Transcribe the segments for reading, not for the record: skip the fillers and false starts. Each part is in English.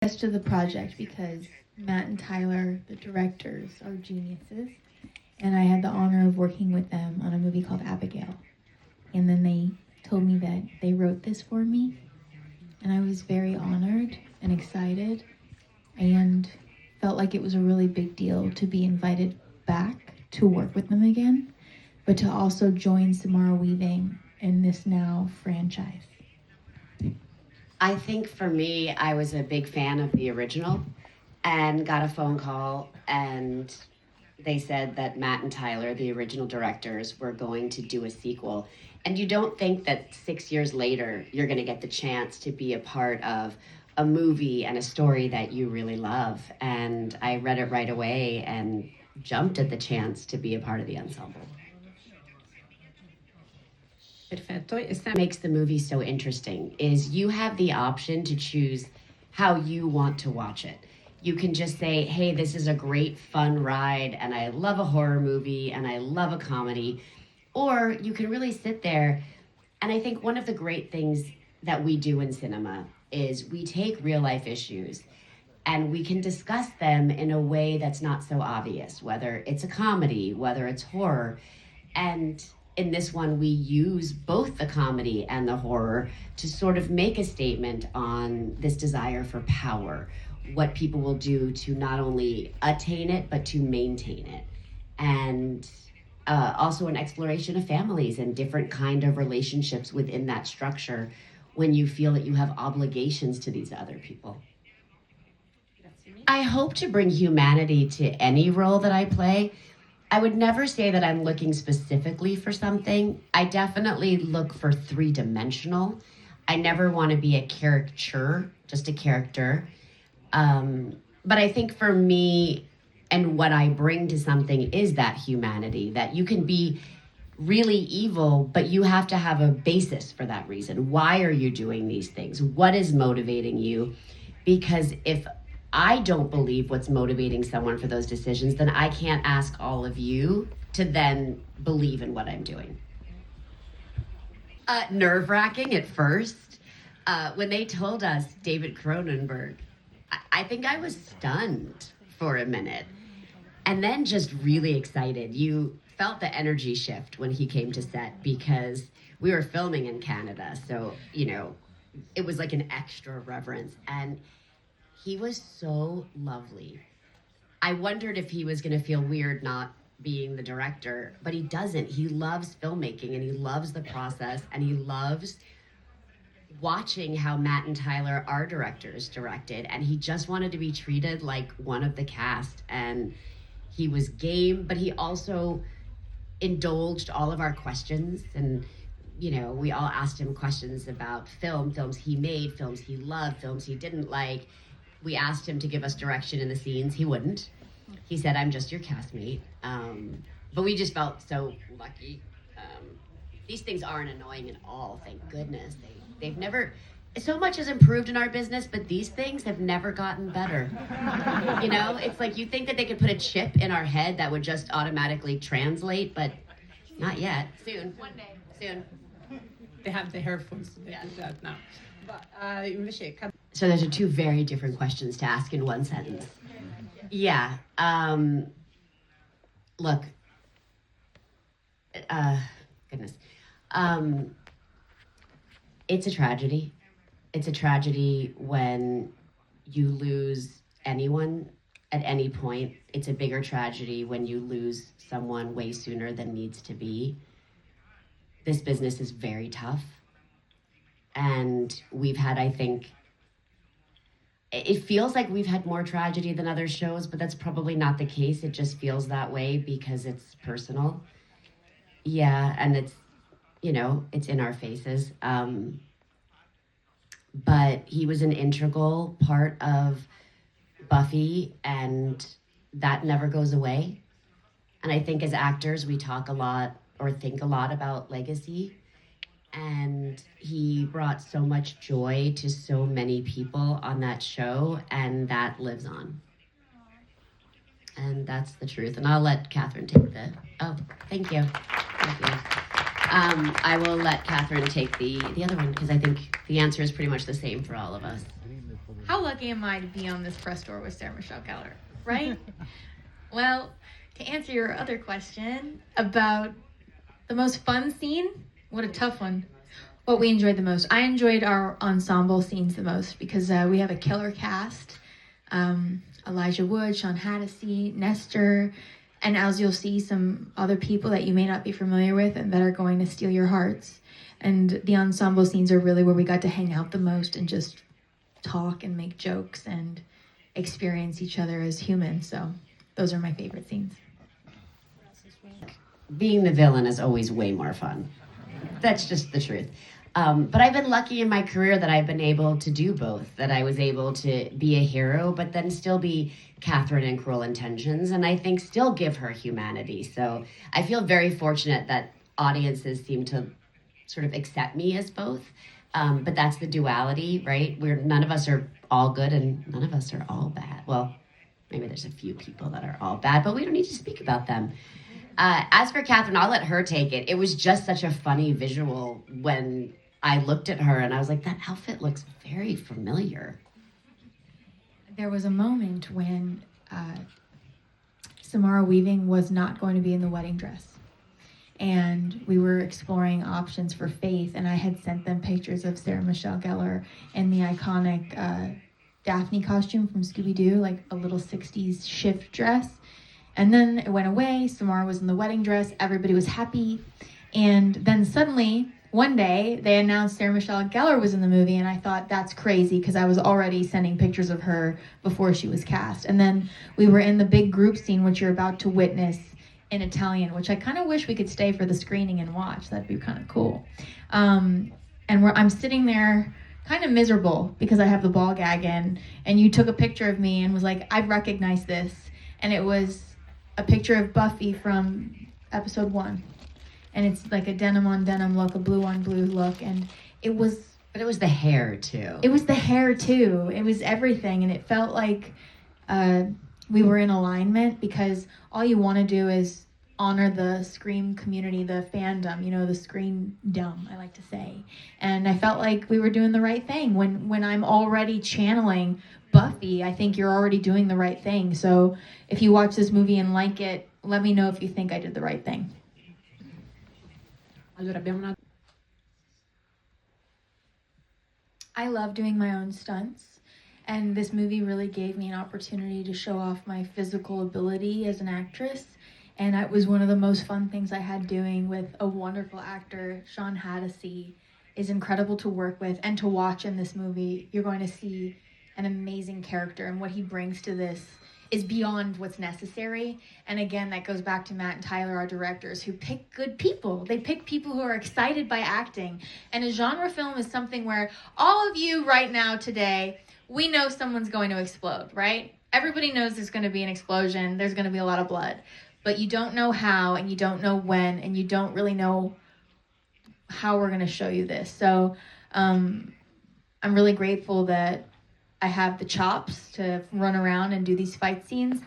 Yes to the project because Matt and Tyler, the directors, are geniuses, and I had the honor of working with them on a movie called Abigail. And then they told me that they wrote this for me, and I was very honored and excited and felt like it was a really big deal to be invited back to work with them again, but to also join Samara Weaving in this now franchise. I think for me, I was a big fan of the original and got a phone call, and they said that Matt and Tyler, the original directors, were going to do a sequel. And you don't think that 6 years later you're going to get the chance to be a part of a movie and a story that you really love. And I read it right away and jumped at the chance to be a part of the ensemble. Perfetto. What makes the movie so interesting is you have the option to choose how you want to watch it. You can just say, hey, this is a great fun ride and I love a horror movie and I love a comedy. Or you can really sit there. And I think one of the great things that we do in cinema is we take real life issues and we can discuss them in a way that's not so obvious, whether it's a comedy, whether it's horror. And in this one, we use both the comedy and the horror to sort of make a statement on this desire for power, what people will do to not only attain it, but to maintain it. And also an exploration of families and different kind of relationships within that structure when you feel that you have obligations to these other people. I hope to bring humanity to any role that I play. I would never say that I'm looking specifically for something. I definitely look for three-dimensional. I never want to be a caricature, just a character. But I think for me, and what I bring to something is that humanity, that you can be really evil, but you have to have a basis for that reason. Why are you doing these things? What is motivating you? Because if I don't believe what's motivating someone for those decisions, then I can't ask all of you to then believe in what I'm doing. Nerve-wracking at first. When they told us David Cronenberg, I think I was stunned for a minute. And then just really excited. You felt the energy shift when he came to set because we were filming in Canada. So, it was like an extra reverence. And he was so lovely. I wondered if he was going to feel weird not being the director, but he doesn't. He loves filmmaking and he loves the process and he loves watching how Matt and Tyler, our directors, directed. And he just wanted to be treated like one of the cast. And he was game, but he also indulged all of our questions. And, we all asked him questions about films he made, films he loved, films he didn't like. We asked him to give us direction in the scenes. He wouldn't. He said, I'm just your castmate. But we just felt so lucky. These things aren't annoying at all, thank goodness. They've never, so much has improved in our business, but these things have never gotten better. It's like you think that they could put a chip in our head that would just automatically translate, but not yet. Soon. One day. Soon. They have the earphones to do that now. But So those are two very different questions to ask in one sentence. Yeah. Look. Goodness. It's a tragedy. It's a tragedy when you lose anyone at any point. It's a bigger tragedy when you lose someone way sooner than needs to be. This business is very tough. And we've had, I think, it feels like we've had more tragedy than other shows, but that's probably not the case. It just feels that way because it's personal. Yeah, and it's, it's in our faces. But he was an integral part of Buffy, and that never goes away. And I think as actors, we talk a lot or think a lot about legacy. And he brought so much joy to so many people on that show, and that lives on. And that's the truth. And I'll let Kathryn take the, thank you. Thank you. I will let Kathryn take the other one because I think the answer is pretty much the same for all of us. How lucky am I to be on this press tour with Sarah Michelle Gellar, right? Well, to answer your other question about the most fun scene, what a tough one. What we enjoyed the most. I enjoyed our ensemble scenes the most because we have a killer cast. Elijah Wood, Sean Hattasey, Nestor, and as you'll see, some other people that you may not be familiar with and that are going to steal your hearts. And the ensemble scenes are really where we got to hang out the most and just talk and make jokes and experience each other as humans. So those are my favorite scenes. Being the villain is always way more fun. That's just the truth. But I've been lucky in my career that I've been able to do both, that I was able to be a hero, but then still be Kathryn in Cruel Intentions, and I think still give her humanity. So I feel very fortunate that audiences seem to sort of accept me as both. But that's the duality, right? None of us are all good and none of us are all bad. Well, maybe there's a few people that are all bad, but we don't need to speak about them. As for Kathryn, I'll let her take it. It was just such a funny visual when I looked at her and I was like, that outfit looks very familiar. There was a moment when Samara Weaving was not going to be in the wedding dress. And we were exploring options for Faith, and I had sent them pictures of Sarah Michelle Gellar in the iconic Daphne costume from Scooby-Doo, like a little 60s shift dress. And then it went away. Samara was in the wedding dress. Everybody was happy. And then suddenly, one day, they announced Sarah Michelle Gellar was in the movie, and I thought, that's crazy, because I was already sending pictures of her before she was cast. And then we were in the big group scene, which you're about to witness in Italian, which I kind of wish we could stay for the screening and watch. That'd be kind of cool. And I'm sitting there kind of miserable because I have the ball gag in, and you took a picture of me and was like, I recognize this. And it was a picture of Buffy from episode 1. And it's like a denim on denim look, a blue on blue look. And it was... But it was the hair, too. It was the hair, too. It was everything. And it felt like we were in alignment, because all you want to do is honor the Scream community, the fandom, the Scream-dom, I like to say. And I felt like we were doing the right thing. When I'm already channeling Buffy, I think you're already doing the right thing. So if you watch this movie and like it, let me know if you think I did the right thing. I love doing my own stunts, and this movie really gave me an opportunity to show off my physical ability as an actress, and it was one of the most fun things I had doing with a wonderful actor. Sean Hattasey is incredible to work with and to watch in this movie. You're going to see an amazing character, and what he brings to this is beyond what's necessary. And again, that goes back to Matt and Tyler, our directors, who pick good people. They pick people who are excited by acting. And a genre film is something where all of you right now today, we know someone's going to explode, right? Everybody knows there's going to be an explosion. There's going to be a lot of blood. But you don't know how, and you don't know when, and you don't really know how we're going to show you this. So I'm really grateful that I have the chops to run around and do these fight scenes,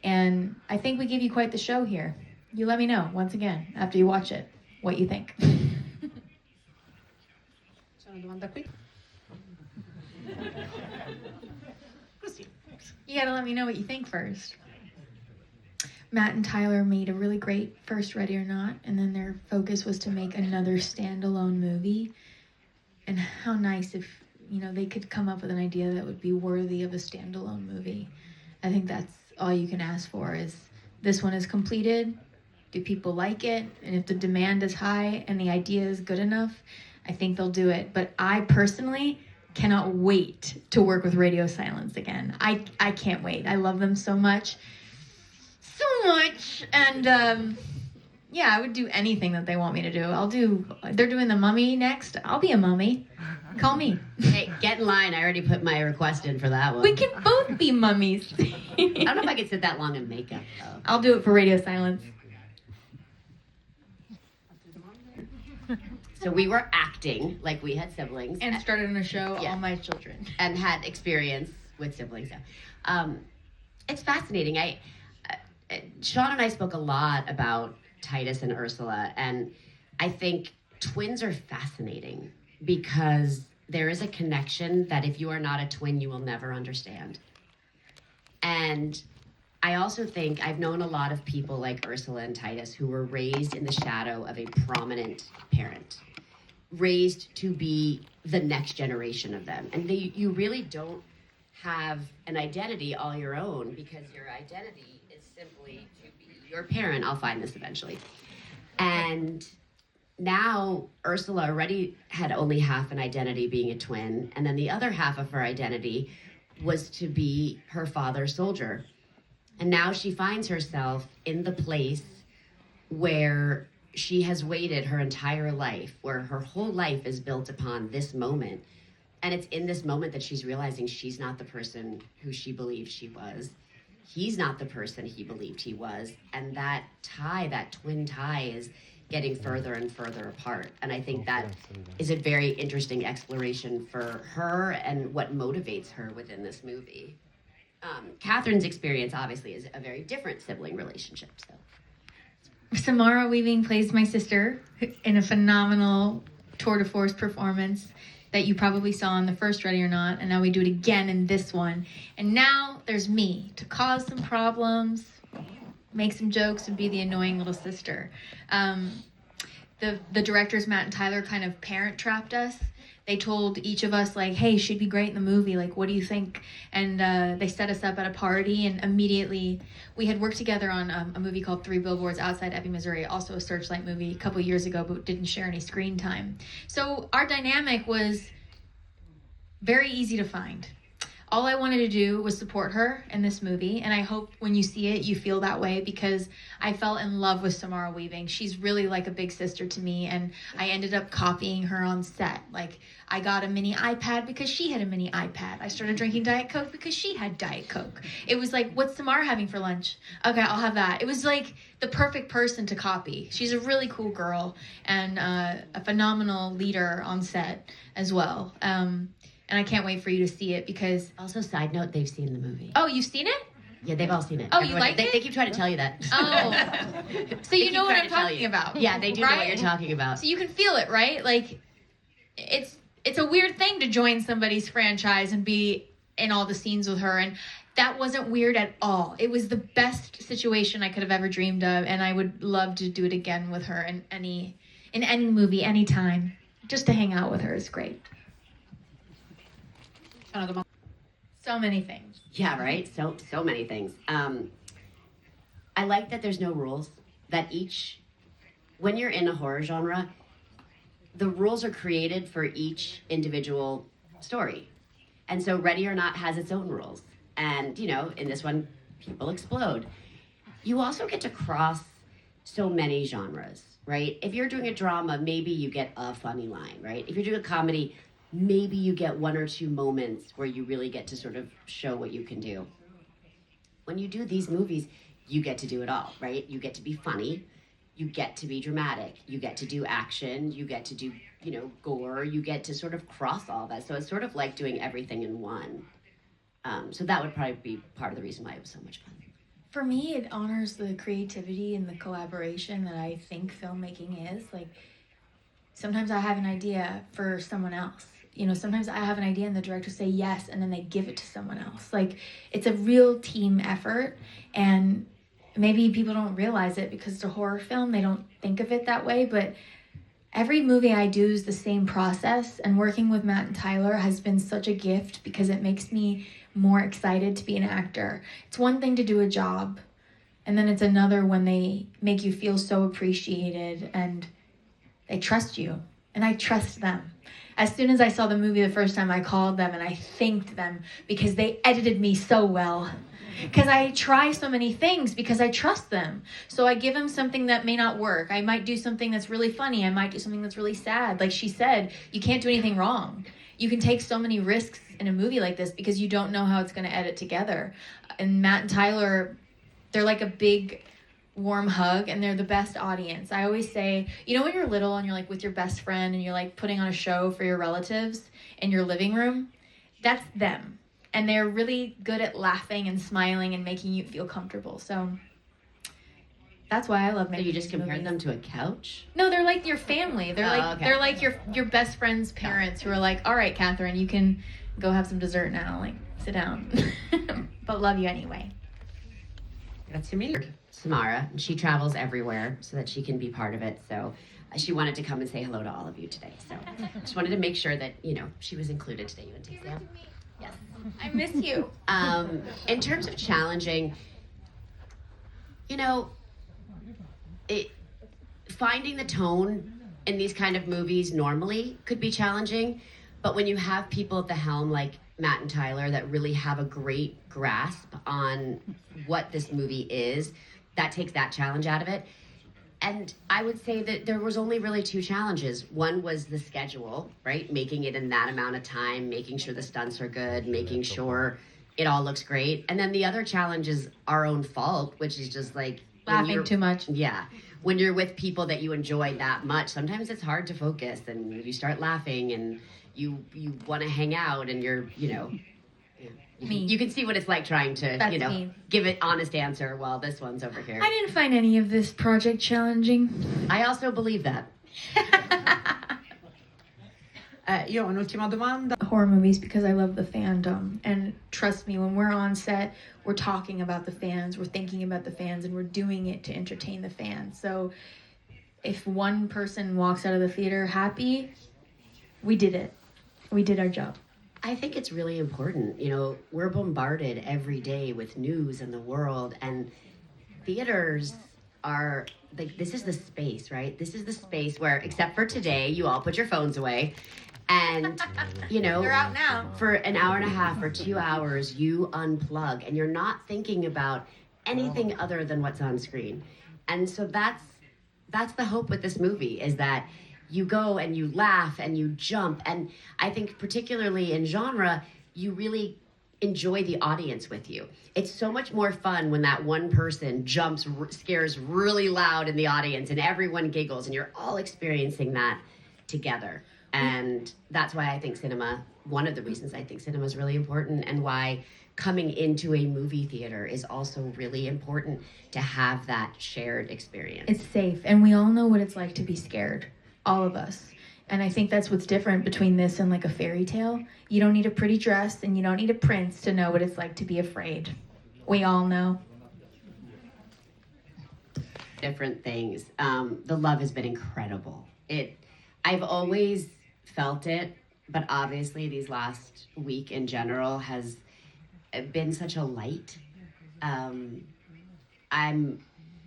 and I think we give you quite the show here. You let me know, once again, after you watch it, what you think. You gotta let me know what you think first. Matt and Tyler made a really great first Ready or Not, and then their focus was to make another standalone movie. And how nice if they could come up with an idea that would be worthy of a standalone movie. I think that's all you can ask for, is this one is completed. Do people like it? And if the demand is high and the idea is good enough, I think they'll do it. But I personally cannot wait to work with Radio Silence again. I can't wait. I love them so much. So much. And I would do anything that they want me to do. They're doing The Mummy next. I'll be a mummy. Call me. Hey, get in line. I already put my request in for that one. We can both be mummies. I don't know if I could sit that long in makeup, though. I'll do it for Radio Silence. So we were acting like we had siblings. And started on a show, Yeah. All My Children. And had experience with siblings. It's fascinating. Sean and I spoke a lot about Titus and Ursula, and I think twins are fascinating because there is a connection that if you are not a twin, you will never understand. And I also think I've known a lot of people like Ursula and Titus who were raised in the shadow of a prominent parent, raised to be the next generation of them. And you really don't have an identity all your own because your identity is simply to be your parent. I'll find this eventually. And now Ursula already had only half an identity being a twin, and then the other half of her identity was to be her father's soldier. And now she finds herself in the place where she has waited her entire life, where her whole life is built upon this moment. And it's in this moment that she's realizing she's not the person who she believed she was. He's not the person he believed he was. And that tie, that twin tie, is getting further and further apart. And I think that is a very interesting exploration for her and what motivates her within this movie. Kathryn's experience, obviously, is a very different sibling relationship. So, Samara Weaving plays my sister in a phenomenal tour de force performance that you probably saw in the first Ready or Not, and now we do it again in this one. And now there's me to cause some problems, make some jokes, and be the annoying little sister. The directors, Matt and Tyler, kind of parent trapped us. They told each of us, like, hey, she'd be great in the movie. Like, what do you think? And they set us up at a party, and immediately we had worked together on a movie called 3 Billboards Outside Ebbing, Missouri, also a Searchlight movie a couple years ago, but didn't share any screen time. So our dynamic was very easy to find. All I wanted to do was support her in this movie, and I hope when you see it, you feel that way, because I fell in love with Samara Weaving. She's really like a big sister to me, and I ended up copying her on set. Like, I got a mini iPad because she had a mini iPad. I started drinking Diet Coke because she had Diet Coke. It was like, what's Samara having for lunch? Okay, I'll have that. It was like the perfect person to copy. She's a really cool girl and a phenomenal leader on set as well. And I can't wait for you to see it because... Also, side note, they've seen the movie. Oh, you've seen it? Yeah, they've all seen it. Oh, you liked they, it? They keep trying to tell you that. Oh. So you know what I'm talking about. Yeah, they do know what right? you're talking about. So you can feel it, right? Like, it's a weird thing to join somebody's franchise and be in all the scenes with her, and that wasn't weird at all. It was the best situation I could have ever dreamed of, and I would love to do it again with her in any movie, anytime. Just to hang out with her is great. So many things. Yeah, right? So many things. I like that there's no rules. That when you're in a horror genre, the rules are created for each individual story. And so Ready or Not has its own rules. And, in this one, people explode. You also get to cross so many genres, right? If you're doing a drama, maybe you get a funny line, right? If you're doing a comedy, maybe you get one or two moments where you really get to sort of show what you can do. When you do these movies, you get to do it all, right? You get to be funny, you get to be dramatic, you get to do action, you get to do, gore, you get to sort of cross all that. So it's sort of like doing everything in one. So that would probably be part of the reason why it was so much fun. For me, it honors the creativity and the collaboration that I think filmmaking is. Like, sometimes I have an idea for someone else. Sometimes I have an idea and the director say yes, and then they give it to someone else. Like, it's a real team effort, and maybe people don't realize it because it's a horror film. They don't think of it that way, but every movie I do is the same process, and working with Matt and Tyler has been such a gift because it makes me more excited to be an actor. It's one thing to do a job, and then it's another when they make you feel so appreciated and they trust you, and I trust them. As soon as I saw the movie the first time, I called them and I thanked them because they edited me so well. Because I try so many things because I trust them. So I give them something that may not work. I might do something that's really funny. I might do something that's really sad. Like she said, you can't do anything wrong. You can take so many risks in a movie like this because you don't know how it's going to edit together. And Matt and Tyler, they're like a big warm hug, and they're the best audience. I always say, when you're little and you're like with your best friend and you're like putting on a show for your relatives in your living room, that's them. And they're really good at laughing and smiling and making you feel comfortable. So That's why I love So making you just these compared movies. them to a couch? No, they're like your family. They're Okay. they're like your best friend's parents who are like, all right, Kathryn, you can go have some dessert now. Like, sit down. But love you anyway. Grazie mille. Samara, and she travels everywhere so that she can be part of it. So she wanted to come and say hello to all of you today. So just wanted to make sure that, she was included today. You and Tasia? Yes. I miss you. In terms of challenging, finding the tone in these kind of movies normally could be challenging, but when you have people at the helm like Matt and Tyler that really have a great grasp on what this movie is, that takes that challenge out of it. And I would say that there was only really two challenges. One was the schedule, right? Making it in that amount of time, making sure the stunts are good, making sure it all looks great. And then the other challenge is our own fault, which is just like Laughing too much. Yeah. When you're with people that you enjoy that much, sometimes it's hard to focus and you start laughing and you want to hang out and you're, Me. you can see what it's like trying to, That's me. give an honest answer while this one's over here. I didn't find any of this project challenging. I also believe that. Io ho un'ultima domanda. Horror movies because I love the fandom. And trust me, when we're on set, we're talking about the fans, we're thinking about the fans, and we're doing it to entertain the fans. So if one person walks out of the theater happy, we did it. We did our job. I think it's really important. We're bombarded every day with news in the world, and theaters are like, this is the space, right? This is the space where, except for today, you all put your phones away. And, They're out now. For an hour and a half or 2 hours, you unplug and you're not thinking about anything other than what's on screen. And so that's the hope with this movie, is that you go and you laugh and you jump. And I think particularly in genre, you really enjoy the audience with you. It's so much more fun when that one person jumps, scares really loud in the audience and everyone giggles and you're all experiencing that together. And that's why I think one of the reasons I think cinema is really important, and why coming into a movie theater is also really important, to have that shared experience. It's safe, and we all know what it's like to be scared. All of us. And I think that's what's different between this and like a fairy tale. You don't need a pretty dress and you don't need a prince to know what it's like to be afraid. We all know. Different things. The love has been incredible. I've always felt it, but obviously these last week in general has been such a light. I'm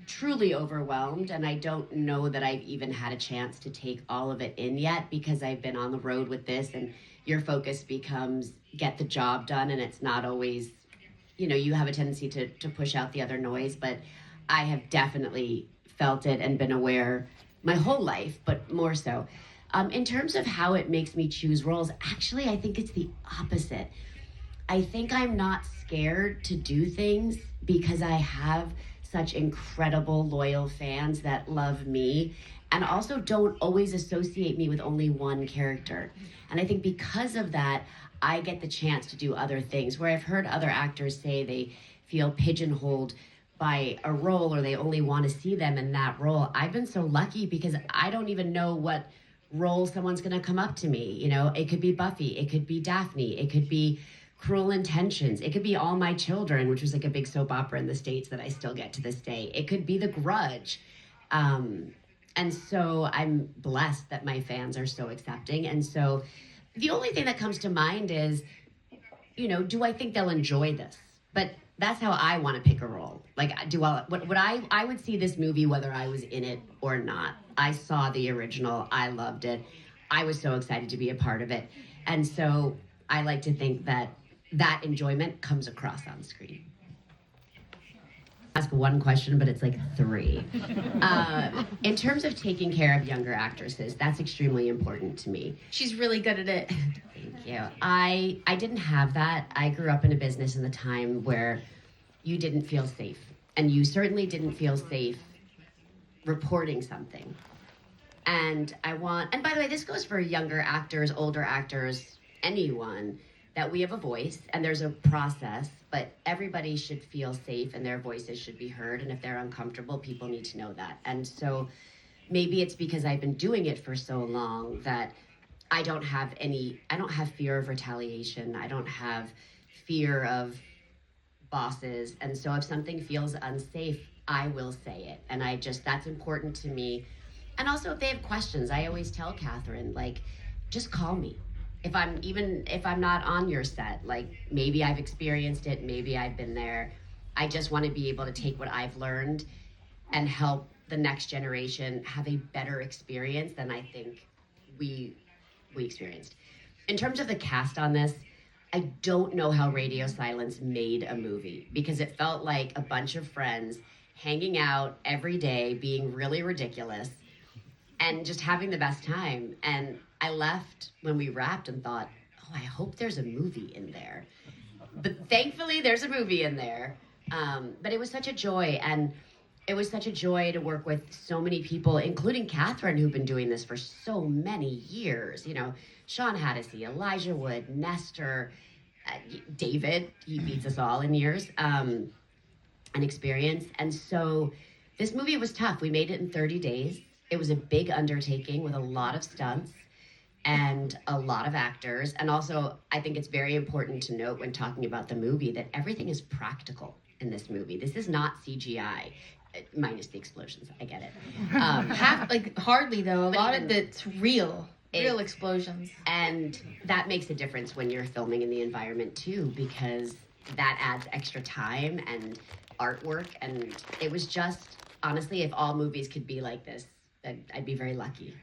truly overwhelmed, and I don't know that I've even had a chance to take all of it in yet, because I've been on the road with this, and your focus becomes get the job done, and it's not always, you have a tendency to push out the other noise, but I have definitely felt it and been aware my whole life, but more so. In terms of how it makes me choose roles, actually, I think it's the opposite. I think I'm not scared to do things because I have such incredible, loyal fans that love me and also don't always associate me with only one character. And I think because of that, I get the chance to do other things, where I've heard other actors say they feel pigeonholed by a role or they only want to see them in that role. I've been so lucky because I don't even know what role someone's going to come up to me. It could be Buffy, it could be Daphne, it could be Cruel Intentions, it could be All My Children, which was like a big soap opera in the States that I still get to this day. It could be The Grudge. And so I'm blessed that my fans are so accepting. And so the only thing that comes to mind is, do I think they'll enjoy this? But that's how I want to pick a role. Like, I would see this movie whether I was in it or not. I saw the original. I loved it. I was so excited to be a part of it. And so I like to think that enjoyment comes across on screen. Ask one question, but it's like 3. In terms of taking care of younger actresses, that's extremely important to me. She's really good at it. Thank you. I didn't have that. I grew up in a business in the time where you didn't feel safe. And you certainly didn't feel safe reporting something. And by the way, this goes for younger actors, older actors, anyone. that we have a voice and there's a process, but everybody should feel safe and their voices should be heard. And if they're uncomfortable, people need to know that. And so maybe it's because I've been doing it for so long that I don't have fear of retaliation. I don't have fear of bosses. And so if something feels unsafe, I will say it. And that's important to me. And also if they have questions, I always tell Kathryn, like, just call me. If I'm not on your set, like maybe I've experienced it, maybe I've been there. I just want to be able to take what I've learned and help the next generation have a better experience than I think we experienced. In terms of the cast on this, I don't know how Radio Silence made a movie because it felt like a bunch of friends hanging out every day, being really ridiculous, and just having the best time. And I left when we wrapped and thought, oh, I hope there's a movie in there. But thankfully, there's a movie in there. But it was such a joy, and it was such a joy to work with so many people, including Kathryn, who've been doing this for so many years. You know, Sean Haddisy, Elijah Wood, Nestor, David, he beats us all in years and experience. And so this movie was tough. We made it in 30 days. It was a big undertaking with a lot of stunts and a lot of actors. And also, I think it's very important to note when talking about the movie that everything is practical in this movie. This is not CGI. Minus the explosions, I get it. Hardly though. A But lot even- of it's real explosions. And that makes a difference when you're filming in the environment too, because that adds extra time and artwork. And it was just, honestly, if all movies could be like this, I'd be very lucky.